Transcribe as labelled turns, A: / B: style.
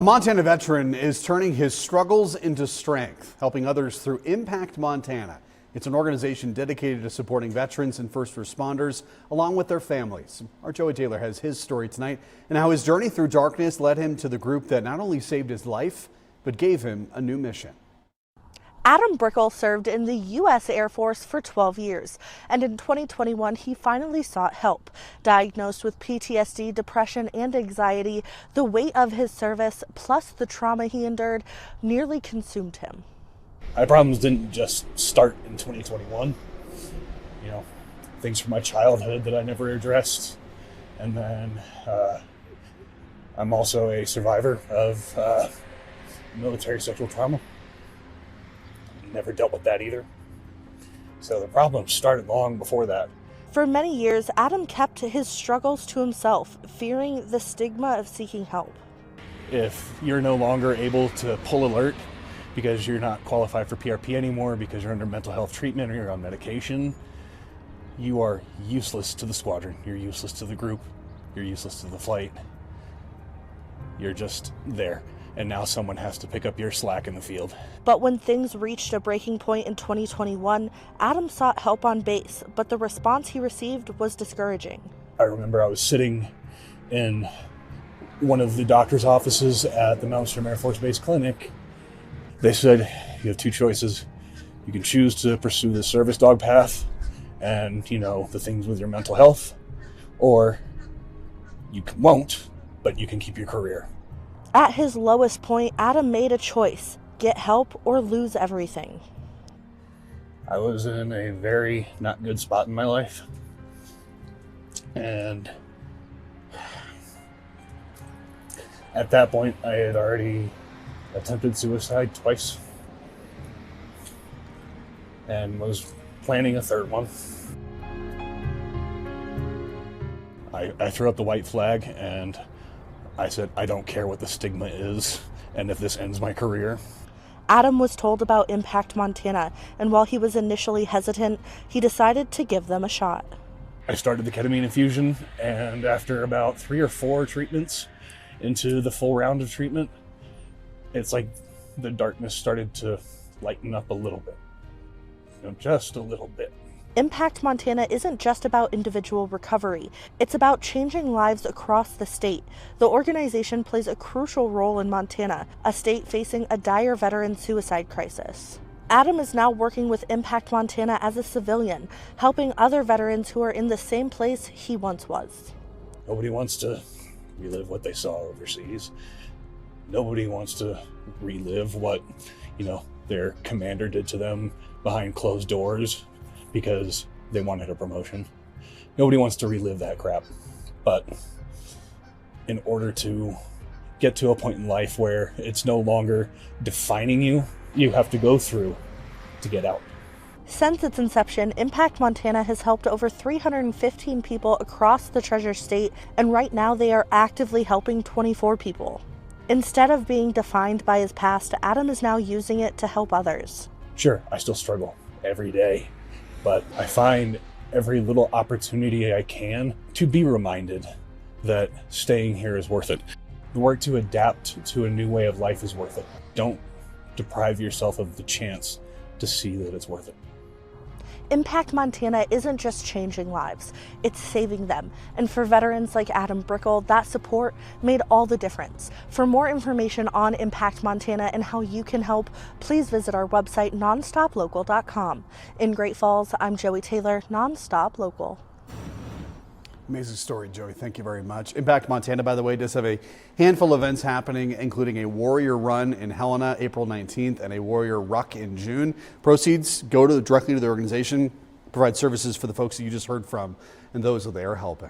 A: A Montana veteran is turning his struggles into strength, helping others through Impact Montana. It's an organization dedicated to supporting veterans and first responders along with their families. Our Joee has his story tonight and how his journey through darkness led him to the group that not only saved his life, but gave him a new mission.
B: Adam Brickel served in the U.S. Air Force for 12 years, and in 2021 he finally sought help. Diagnosed with PTSD, depression, and anxiety, the weight of his service, plus the trauma he endured, nearly consumed him.
C: My problems didn't just start in 2021. Things from my childhood that I never addressed. And then I'm also a survivor of military sexual trauma. Never dealt with that either. So the problem started long before that.
B: For many years, Adam kept his struggles to himself, fearing the stigma of seeking help.
C: If you're no longer able to pull alert because you're not qualified for PRP anymore, because you're under mental health treatment or you're on medication, you are useless to the squadron. You're useless to the group. You're useless to the flight. You're just there. And now someone has to pick up your slack in the field.
B: But when things reached a breaking point in 2021, Adam sought help on base, but the response he received was discouraging.
C: I remember I was sitting in one of the doctor's offices at the Mont Air Force Base Clinic. They said, you have two choices. You can choose to pursue the service dog path and, the things with your mental health, or you won't, but you can keep your career.
B: At his lowest point, Adam made a choice: get help or lose everything.
C: I was in a very not good spot in my life. And at that point, I had already attempted suicide twice and was planning a third one. I threw up the white flag and I said, I don't care what the stigma is, and if this ends my career.
B: Adam was told about Impact Montana, and while he was initially hesitant, he decided to give them a shot.
C: I started the ketamine infusion, and after about 3 or 4 treatments into the full round of treatment, it's like the darkness started to lighten up a little bit. Just a little bit.
B: Impact Montana isn't just about individual recovery. It's about changing lives across the state. The organization plays a crucial role in Montana, a state facing a dire veteran suicide crisis. Adam is now working with Impact Montana as a civilian, helping other veterans who are in the same place he once was.
C: Nobody wants to relive what they saw overseas. Nobody wants to relive what, their commander did to them behind closed doors because they wanted a promotion. Nobody wants to relive that crap. But in order to get to a point in life where it's no longer defining you, you have to go through to get out.
B: Since its inception, Impact Montana has helped over 315 people across the Treasure State, and right now they are actively helping 24 people. Instead of being defined by his past, Adam is now using it to help others.
C: Sure, I still struggle every day, but I find every little opportunity I can to be reminded that staying here is worth it. The work to adapt to a new way of life is worth it. Don't deprive yourself of the chance to see that it's worth it.
B: Impact Montana isn't just changing lives, it's saving them. And for veterans like Adam Brickel, that support made all the difference. For more information on Impact Montana and how you can help, please visit our website, nonstoplocal.com. In Great Falls, I'm Joee Taylor, Nonstop Local.
A: Amazing story, Joey. Thank you very much. Impact Montana, by the way, does have a handful of events happening, including a Warrior Run in Helena, April 19th, and a Warrior Ruck in June. Proceeds go directly to the organization, provide services for the folks that you just heard from, and those that they are helping.